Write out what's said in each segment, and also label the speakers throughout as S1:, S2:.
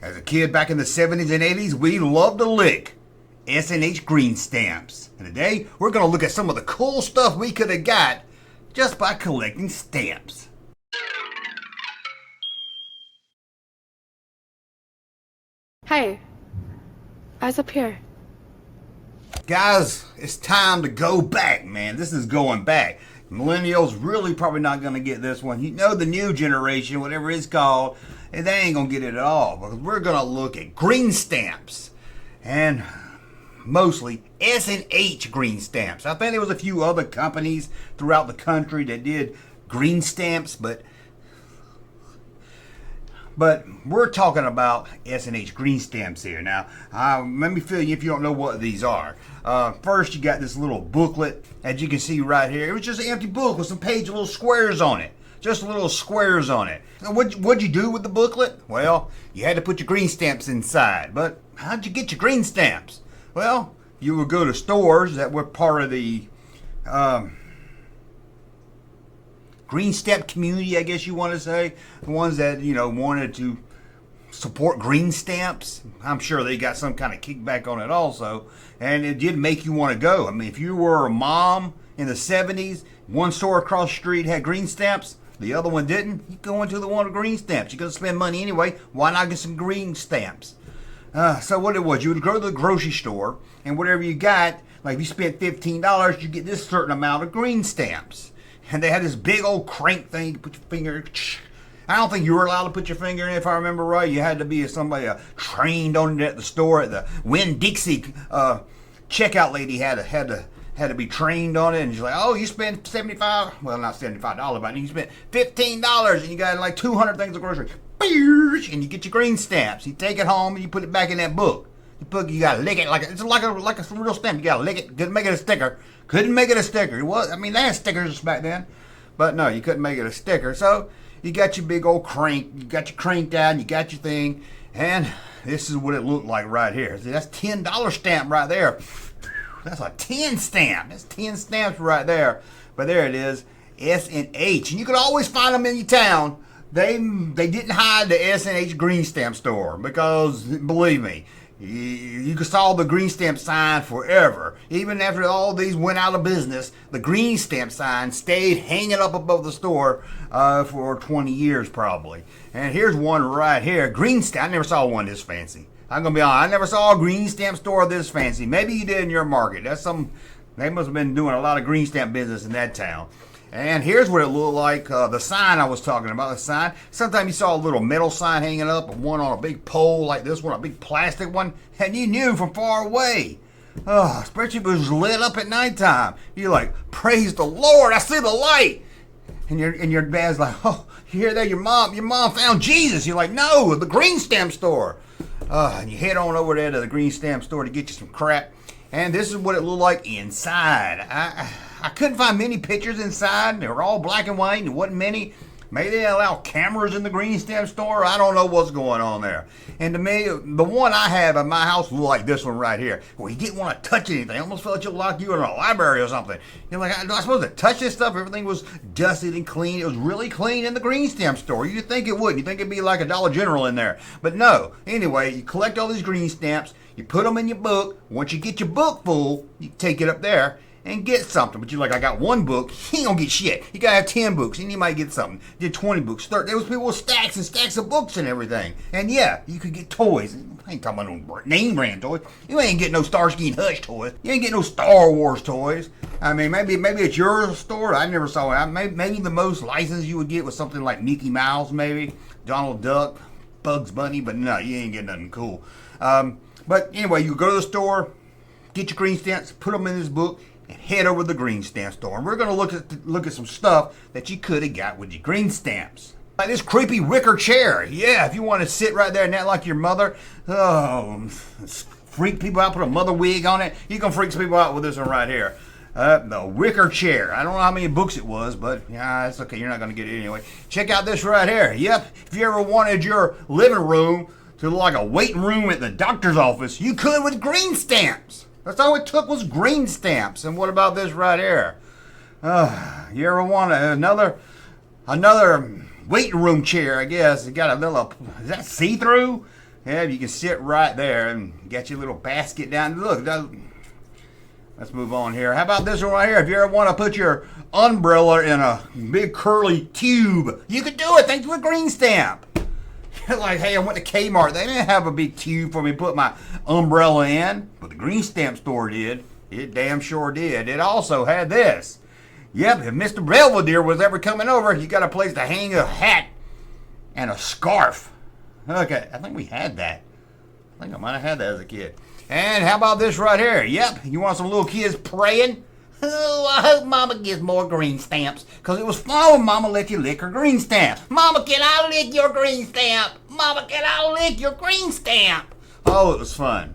S1: As a kid back in the 70s and 80s, we loved to lick S&H green stamps. And today, we're going to look at some of the cool stuff we could have got just by collecting stamps.
S2: Hey, eyes up here.
S1: Guys, it's time to go back, man. This is going back. Millennials really probably not going to get this one. You know, the new generation, whatever it's called, and they ain't going to get it at all. Because we're going to look at green stamps. And mostly S&H green stamps. I think there was a few other companies throughout the country that did green stamps, but we're talking about S&H green stamps here. Now, let me fill you if you don't know what these are. First, you got this little booklet, as you can see right here. It was just an empty book with some little squares on it. Just little squares on it. Now, what'd you do with the booklet? Well, you had to put your green stamps inside. But how'd you get your green stamps? Well, you would go to stores that were part of the green stamp community, I guess you want to say. The ones that, you know, wanted to support green stamps. I'm sure they got some kind of kickback on it also. And it did make you want to go. I mean, if you were a mom in the 70s, one store across the street had green stamps, the other one didn't, you go into the one with green stamps. You're going to spend money anyway. Why not get some green stamps? So what it was, you would go to the grocery store, and whatever you got, like if you spent $15, you get this certain amount of green stamps. And they had this big old crank thing. You put your finger. I don't think you were allowed to put your finger in, if I remember right. You had to be somebody trained on it at the store. At the Winn-Dixie checkout lady had to be trained on it. And she's like, oh, you spent $75. Well, not $75, but you spent $15, and you got like 200 things of grocery. And you get your green stamps. You take it home and you put it back in that book. You gotta lick it it's like a real stamp. You gotta lick it. Couldn't make it a sticker. Couldn't make it a sticker. It was, I mean, they had stickers back then, but no, you couldn't make it a sticker. So you got your big old crank. You got your crank down. You got your thing, and this is what it looked like right here. See, that's $10 stamp right there. That's a 10 stamp. That's 10 stamps right there. But there it is, S&H, and you could always find them in your town. They didn't hide the S&H green stamp store because, believe me, you saw the green stamp sign forever. Even after all these went out of business, the green stamp sign stayed hanging up above the store for 20 years probably. And here's one right here. Green stamp. I never saw one this fancy. I'm going to be honest. I never saw a green stamp store this fancy. Maybe you did in your market. They must have been doing a lot of green stamp business in that town. And here's what it looked like, the sign I was talking about, the sign. Sometimes you saw a little metal sign hanging up, and one on a big pole like this one, a big plastic one, and you knew from far away. Oh, especially if it was lit up at nighttime. You're like, praise the Lord, I see the light. And your dad's like, oh, you hear that? Your mom found Jesus. You're like, no, the green stamp store. And you head on over there to the green stamp store to get you some crap. And this is what it looked like inside. I couldn't find many pictures inside. They were all black and white. There wasn't many. Maybe they allow cameras in the green stamp store. I don't know what's going on there. And to me, the one I have at my house looked like this one right here. Well, you didn't want to touch anything. I almost felt like you were in a library or something. You're like, am I supposed to touch this stuff? Everything was dusted and clean. It was really clean in the green stamp store. You'd think it would. You'd think it'd be like a Dollar General in there. But no. Anyway, you collect all these green stamps. You put them in your book. Once you get your book full, you take it up there and get something. But you're like, I got one book, you ain't gonna get shit. You gotta have 10 books, and you might get something. You did 20 books, 30. There was people with stacks and stacks of books and everything. And yeah, you could get toys. I ain't talking about no name brand toys. You ain't getting no Starsky and Hutch toys. You ain't getting no Star Wars toys. I mean, maybe it's your store. I never saw it. Maybe the most license you would get was something like Mickey Mouse, maybe Donald Duck, Bugs Bunny. But no, you ain't getting nothing cool. But anyway, you go to the store, get your green stamps, put them in this book, and head over to the green stamp store. And we're going to look at some stuff that you could have got with your green stamps. Like this creepy wicker chair. Yeah, if you want to sit right there and act like your mother, freak people out, put a mother wig on it, you can freak people out with this one right here. The wicker chair. I don't know how many books it was, but yeah, it's okay. You're not going to get it anyway. Check out this right here. Yep, if you ever wanted your living room to look like a waiting room at the doctor's office, you could with green stamps. That's all it took was green stamps. And what about this right here? You ever want another waiting room chair, I guess? It got a little, is that see-through? Yeah, you can sit right there and get your little basket down. Look, let's move on here. How about this one right here? If you ever want to put your umbrella in a big curly tube, you can do it thanks to a green stamp. Like, hey, I went to Kmart. They didn't have a big tube for me to put my umbrella in, but the green stamp store did. It damn sure did. It also had this. Yep, if Mr. Belvedere was ever coming over, you got a place to hang a hat and a scarf. Okay, I think we had that. I think I might have had that as a kid. And how about this right here? Yep, you want some little kids praying? Oh, I hope Mama gets more green stamps, because it was fun when Mama let you lick her green stamp. Mama, can I lick your green stamp? Mama, can I lick your green stamp? Oh, it was fun.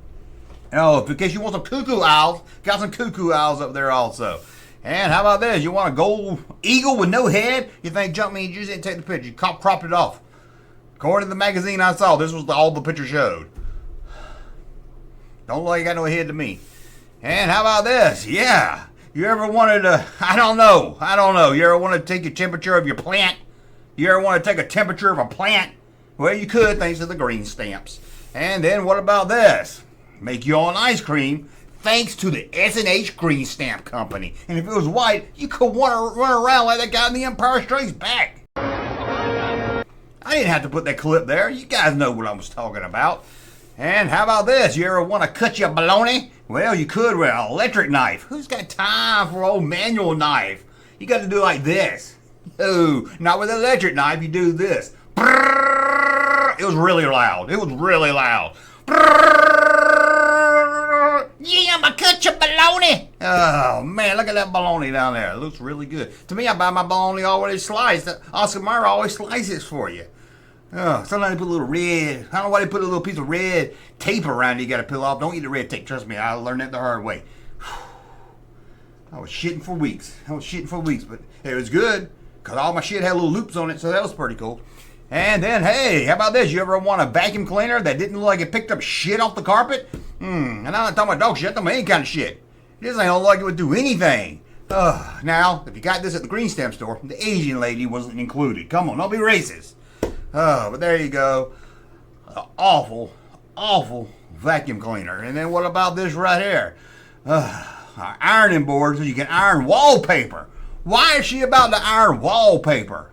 S1: Oh, because you want some cuckoo owls, got some cuckoo owls up there also. And how about this? You want a gold eagle with no head? You think Junkman just didn't take the picture. You cropped it off. According to the magazine I saw, this was all the picture showed. Don't look like you got no head to me. And how about this? Yeah. You ever wanted to, I don't know. You ever want to take a temperature of your plant? You ever want to take a temperature of a plant? Well, you could thanks to the green stamps. And then what about this? Make your own ice cream thanks to the S&H Green Stamp Company. And if it was white, you could want to run around like that guy in The Empire Strikes Back. I didn't have to put that clip there. You guys know what I was talking about. And how about this? You ever want to cut your bologna? Well, you could with an electric knife. Who's got time for an old manual knife? You got to do like this. Oh, not with an electric knife. You do this. It was really loud. Yeah, I'ma cut your bologna. Oh, man, look at that bologna down there. It looks really good. To me, I buy my bologna already sliced. Oscar Mayer always slices for you. Oh, sometimes they put a little red. I don't know why they put a little piece of red tape around it you got to peel off. Don't eat the red tape. Trust me, I learned that the hard way. I was shitting for weeks. But it was good because all my shit had little loops on it, so that was pretty cool. And then, hey, how about this? You ever want a vacuum cleaner that didn't look like it picked up shit off the carpet? And I'm not talking about dog shit. I'm talking about any kind of shit. This ain't like it would do anything. Now, if you got this at the green stamp store, the Asian lady wasn't included. Come on, don't be racist. But there you go. Awful vacuum cleaner. And then what about this right here? Ironing board so you can iron wallpaper. Why is she about to iron wallpaper?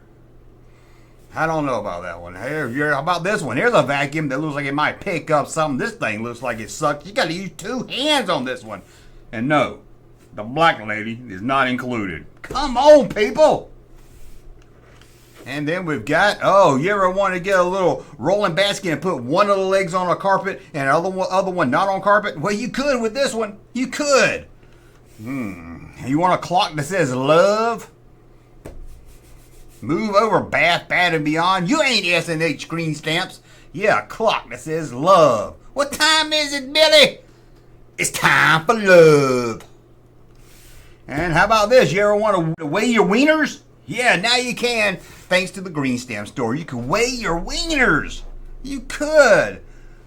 S1: I don't know about that one. How about this one? Here's a vacuum that looks like it might pick up something. This thing looks like it sucks. You got to use 2 hands on this one. And no, the black lady is not included. Come on, people. And then we've got, you ever want to get a little rolling basket and put one of the legs on a carpet and the other one not on carpet? Well, you could with this one. You could. You want a clock that says love? Move over, Bath and Beyond. You ain't S&H Green Stamps. Yeah, a clock that says love. What time is it, Billy? It's time for love. And how about this? You ever want to weigh your wieners? Yeah, now you can. Thanks to the Green Stamp Store. You can weigh your wieners. You could.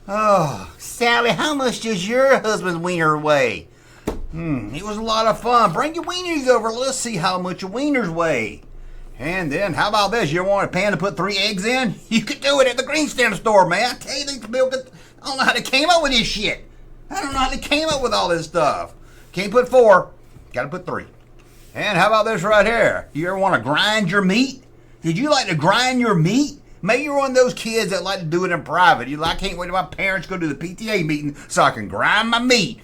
S1: Oh, Sally, how much does your husband's wiener weigh? It was a lot of fun. Bring your wieners over. Let's see how much your wieners weigh. And then, how about this? You ever want a pan to put 3 eggs in? You could do it at the Green Stamp Store, man. I tell you, I don't know how they came up with this shit. I don't know how they came up with all this stuff. Can't put 4. Got to put 3. And how about this right here? You ever want to grind your meat? Did you like to grind your meat? Maybe you're one of those kids that like to do it in private. You're like, I can't wait till my parents go to the PTA meeting so I can grind my meat.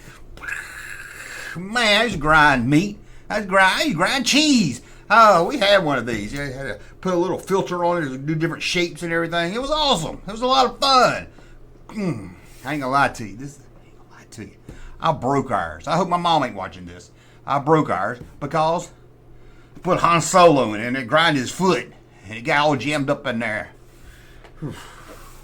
S1: Man, I used to grind meat. I used to grind cheese. Oh, we had one of these. You had to put a little filter on it to do different shapes and everything. It was awesome. It was a lot of fun. I ain't gonna lie to you. I broke ours. I hope my mom ain't watching this. I broke ours because I put Han Solo in it and it grinded his foot and it got all jammed up in there.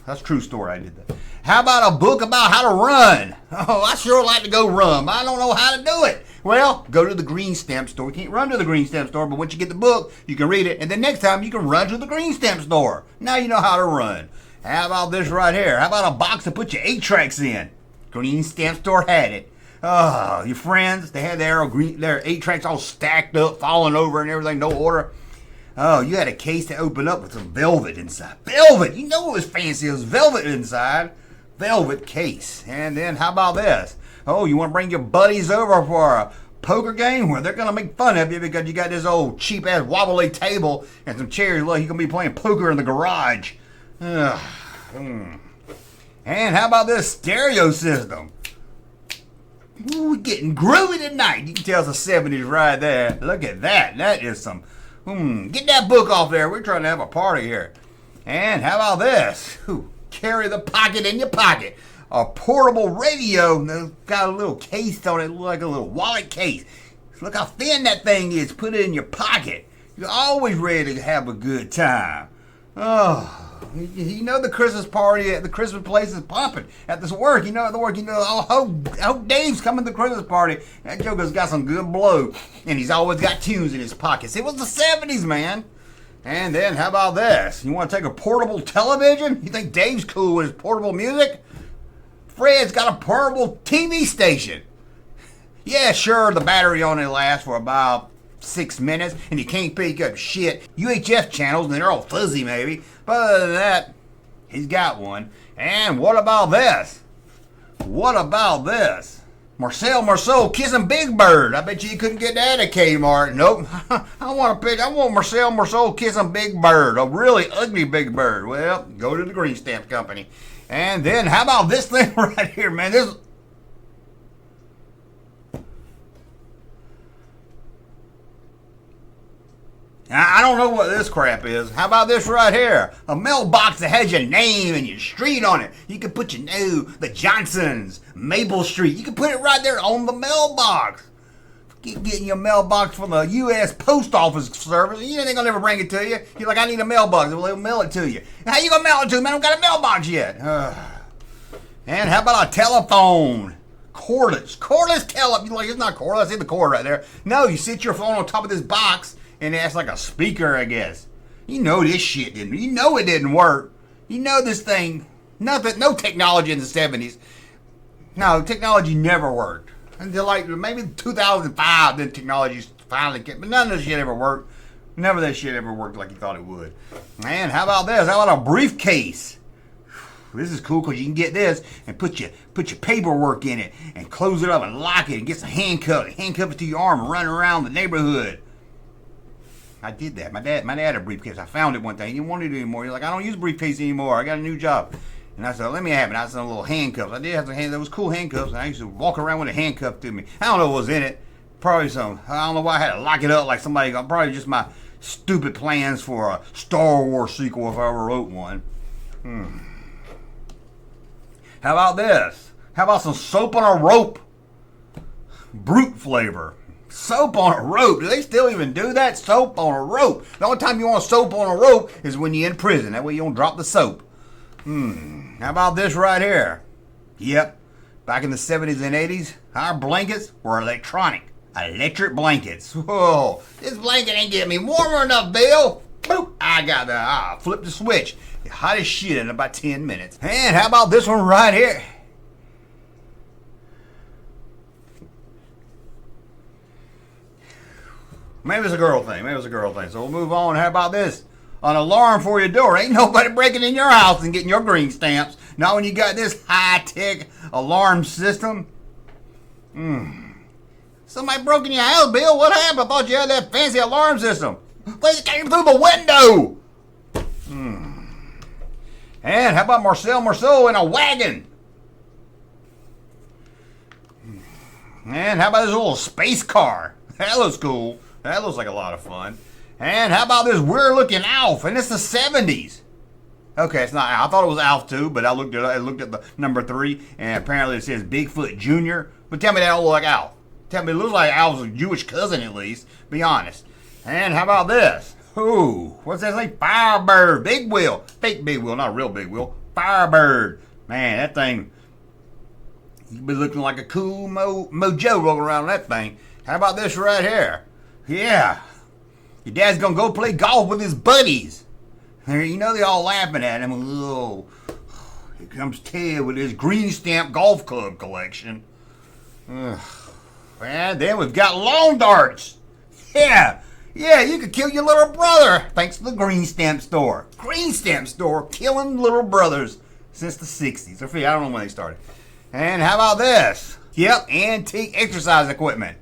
S1: That's a true story. I did that. How about a book about how to run? Oh, I sure like to go run, but I don't know how to do it. Well, go to the Green Stamp Store. You can't run to the Green Stamp Store, but once you get the book, you can read it, and then next time you can run to the Green Stamp Store. Now you know how to run. How about this right here? How about a box to put your 8-tracks in? Green Stamp Store had it. Oh, your friends, they had their 8-tracks all stacked up, falling over and everything, no order. Oh, you had a case to open up with some velvet inside. Velvet! You know it was fancy. It was velvet inside. velvet case. And then how about this? Oh, you want to bring your buddies over for a poker game where they're going to make fun of you because you got this old cheap ass wobbly table and some chairs. Look, you're going to be playing poker in the garage. And how about this stereo system? Ooh, we're getting groovy tonight. You can tell it's the 70s right there. Look at that. That is some... get that book off there. We're trying to have a party here. And how about this? Ooh, carry the pocket in your pocket. A portable radio. Got a little case on it. Like a little wallet case. Look how thin that thing is. Put it in your pocket. You're always ready to have a good time. Oh... You know the Christmas party at the Christmas place is pumping at this work. You know at the work, oh, Dave's coming to the Christmas party. That joker's got some good blow, and he's always got tunes in his pockets. It was the 70s, man. And then how about this? You want to take a portable television? You think Dave's cool with his portable music? Fred's got a portable TV station. Yeah, sure, the battery only lasts for about 6 minutes, and you can't pick up shit. UHF channels, and they're all fuzzy maybe. But other than that, he's got one. And what about this? What about this? Marcel kissing Big Bird. I bet you couldn't get that at Kmart. Nope. I want Marcel kissing Big Bird. A really ugly Big Bird. Well, go to the Green Stamp Company. And then how about this thing right here, man? This... I don't know what this crap is. How about this right here? A mailbox that has your name and your street on it. You can put the Johnsons, Maple Street. You can put it right there on the mailbox. Keep getting your mailbox from the U.S. Post Office Service. You ain't gonna never bring it to you. You're like, I need a mailbox. Well, they'll mail it to you. How you gonna mail it to me? I don't got a mailbox yet. And how about a telephone? Cordless telephone. You're like, it's not cordless. I see the cord right there. No, you sit your phone on top of this box. And that's like a speaker, I guess. You know this shit didn't. You know it didn't work. You know this thing. No technology in the 70s. No, technology never worked until like maybe 2005. Then technology finally came. But none of this shit ever worked. None of that shit ever worked like you thought it would. Man, how about this? How about a briefcase? This is cool because you can get this and put your paperwork in it and close it up and lock it and get some handcuff it to your arm and run around the neighborhood. I did that. My dad had a briefcase. I found it one day. He didn't want it anymore. He's like, I don't use a briefcase anymore. I got a new job. And I said, let me have it. I had some little handcuffs. I did have some handcuffs. Those cool handcuffs. And I used to walk around with a handcuff to me. I don't know what was in it. Probably some. I don't know why I had to lock it up like somebody. Probably just my stupid plans for a Star Wars sequel if I ever wrote one. How about this? How about some soap on a rope? Brute flavor. Soap on a rope. Do they still even do that? Soap on a rope. The only time you want soap on a rope is when you're in prison. That way you don't drop the soap. How about this right here? Yep. Back in the 70s and 80s, our blankets were electronic. Electric blankets. Whoa. This blanket ain't getting me warmer enough, Bill. Boop. I flipped the switch. It's hot as shit in about 10 minutes. And how about this one right here? Maybe it's a girl thing. So we'll move on. How about this? An alarm for your door. Ain't nobody breaking in your house and getting your green stamps. Not when you got this high-tech alarm system. Somebody broke in your house, Bill. What happened? I thought you had that fancy alarm system. They came through the window. And how about Marceau in a wagon? And how about this little space car? That looks cool. That looks like a lot of fun. And how about this weird-looking Alf? And it's the 70s. Okay, it's not Alf. I thought it was Alf too, but I looked at the number 3, and apparently it says Bigfoot Jr. But tell me that don't look like Alf. Tell me it looks like Alf's Jewish cousin at least. Be honest. And how about this? Ooh, what's that say? Firebird. Big wheel. Fake big wheel, not a real big wheel. Firebird. Man, that thing, you'd be looking like a cool mojo rolling around that thing. How about this right here? Yeah. Your dad's gonna go play golf with his buddies. You know they're all laughing at him. Oh, here comes Ted with his green stamp golf club collection. And then we've got lawn darts. Yeah, you could kill your little brother thanks to the Green Stamp Store. Green Stamp Store killing little brothers. since the 60s. Or I don't know when they started. And how about this? Yep, antique exercise equipment.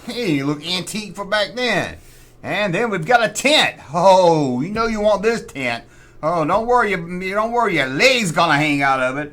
S1: Hey, you look antique for back then. And then we've got a tent. Oh, you know you want this tent. Oh, don't worry, your legs gonna hang out of it.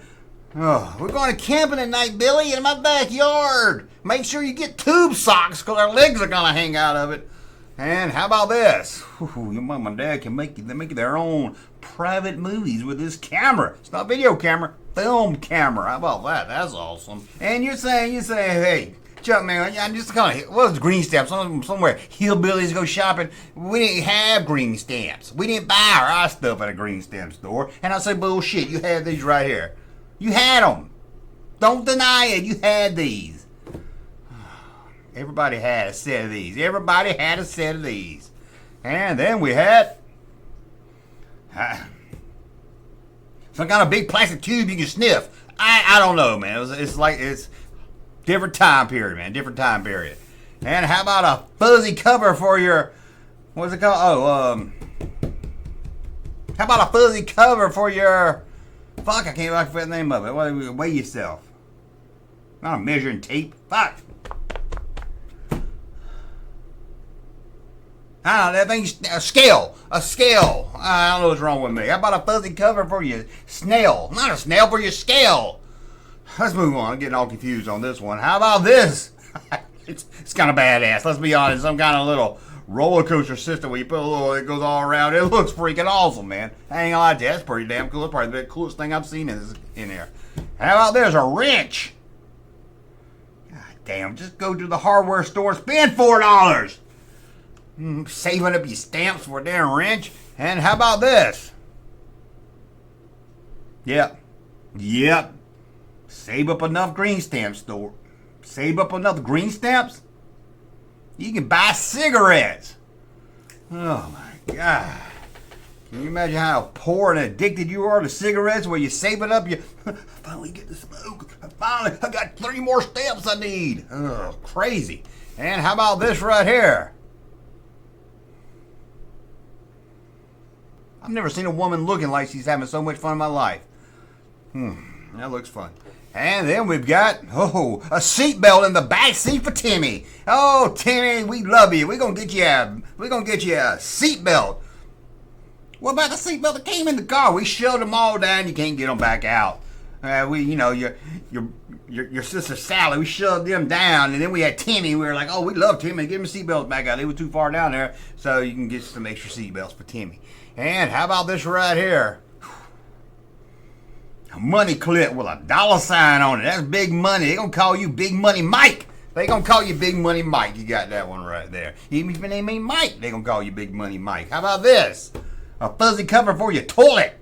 S1: Oh, we're going camping tonight, Billy, in my backyard. Make sure you get tube socks, because our legs are gonna hang out of it. And how about this? Ooh, your mom and dad can make their own private movies with this camera. It's not video camera, film camera. How about that? That's awesome. And you say, hey, Junkman, I'm just kind of, what was green stamps? Somewhere hillbillies go shopping. We didn't have green stamps. We didn't buy our stuff at a green stamp store. And I say, bullshit, you had these right here. You had them. Don't deny it. You had these. Everybody had a set of these. Everybody had a set of these. And then we had some kind of big plastic tube you can sniff. I don't know, man. It's different time period, man. Different time period. And how about a fuzzy cover for your, what's it called? How about a fuzzy cover for your, fuck, I can't remember the name of it. Weigh yourself. Not a measuring tape. Fuck. I don't know, that thing's a scale. I don't know what's wrong with me. How about a fuzzy cover for your snail? Not a snail, for your scale. Let's move on. I'm getting all confused on this one. How about this? It's kind of badass. Let's be honest. Some kind of little roller coaster system where you put a little, it goes all around. It looks freaking awesome, man. I ain't gonna lie to you. That's pretty damn cool. It's probably the coolest thing I've seen in there. How about there's a wrench? God damn. Just go to the hardware store, spend $4. Saving up your stamps for a damn wrench. And how about this? Yep. Save up enough green stamps. Save up enough green stamps, you can buy cigarettes. Oh my God. Can you imagine how poor and addicted you are to cigarettes where you save it up, you finally get to smoke. I got 3 more stamps I need. Oh, crazy. And how about this right here? I've never seen a woman looking like she's having so much fun in my life. That looks fun. And then we've got, a seatbelt in the back seat for Timmy. Oh, Timmy, we love you. We're gonna get you a seatbelt. What about the seatbelt that came in the car? We shoved them all down. You can't get them back out. Your sister Sally, we shoved them down, and then we had Timmy. We were like, oh, we love Timmy. Give him seatbelts back out. They were too far down there, so you can get some extra seatbelts for Timmy. And how about this right here? A money clip with a $sign on it. That's big money. They're going to call you Big Money Mike. They're going to call you Big Money Mike. You got that one right there. Even if your name ain't Mike, they're going to call you Big Money Mike. How about this? A fuzzy cover for your toilet.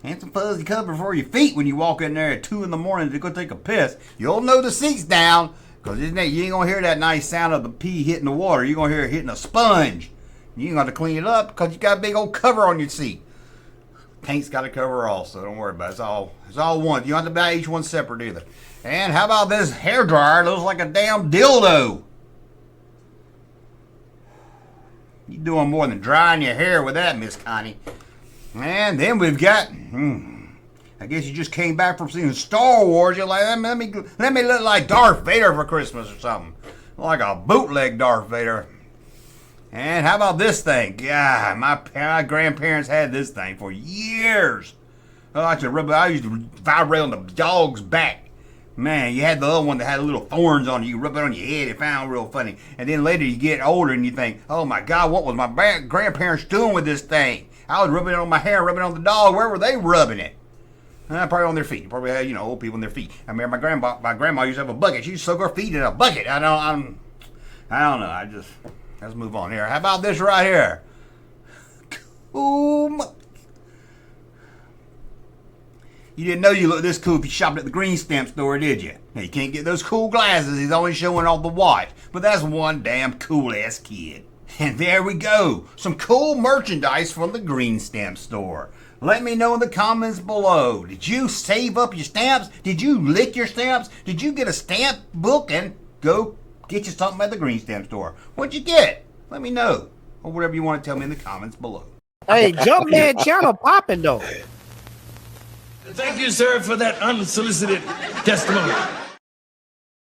S1: And some fuzzy cover for your feet when you walk in there at 2 in the morning to go take a piss. You'll know the seat's down, because you ain't going to hear that nice sound of the pee hitting the water. You're going to hear it hitting a sponge. You ain't got to clean it up because you got a big old cover on your seat. Tank's got a cover also. Don't worry about it. It's all one. You don't have to buy each one separate either. And how about this hair dryer? It looks like a damn dildo. You're doing more than drying your hair with that, Miss Connie. And then we've got, I guess you just came back from seeing Star Wars. You're like, let me look like Darth Vader for Christmas or something. Like a bootleg Darth Vader. And how about this thing? God, my grandparents had this thing for years. I used to vibrate on the dog's back. Man, you had the other one that had little thorns on it. You rub it on your head. It found real funny. And then later you get older and you think, oh my God, what was my grandparents doing with this thing? I was rubbing it on my hair, rubbing it on the dog. Where were they rubbing it? Probably on their feet. Probably had, old people on their feet. I remember my grandma used to have a bucket. She used to soak her feet in a bucket. I don't know. Let's move on here. How about this right here? Cool. You didn't know you looked this cool if you shopped at the green stamp store, did you? Now, you can't get those cool glasses. He's only showing off the watch. But that's one damn cool-ass kid. And there we go. Some cool merchandise from the green stamp store. Let me know in the comments below. Did you save up your stamps? Did you lick your stamps? Did you get a stamp book and go get you something at the green stamp store? What'd you get? Let me know. Or whatever you want to tell me in the comments below.
S3: Hey, Junkman channel popping though. Thank you, sir, for that unsolicited testimony.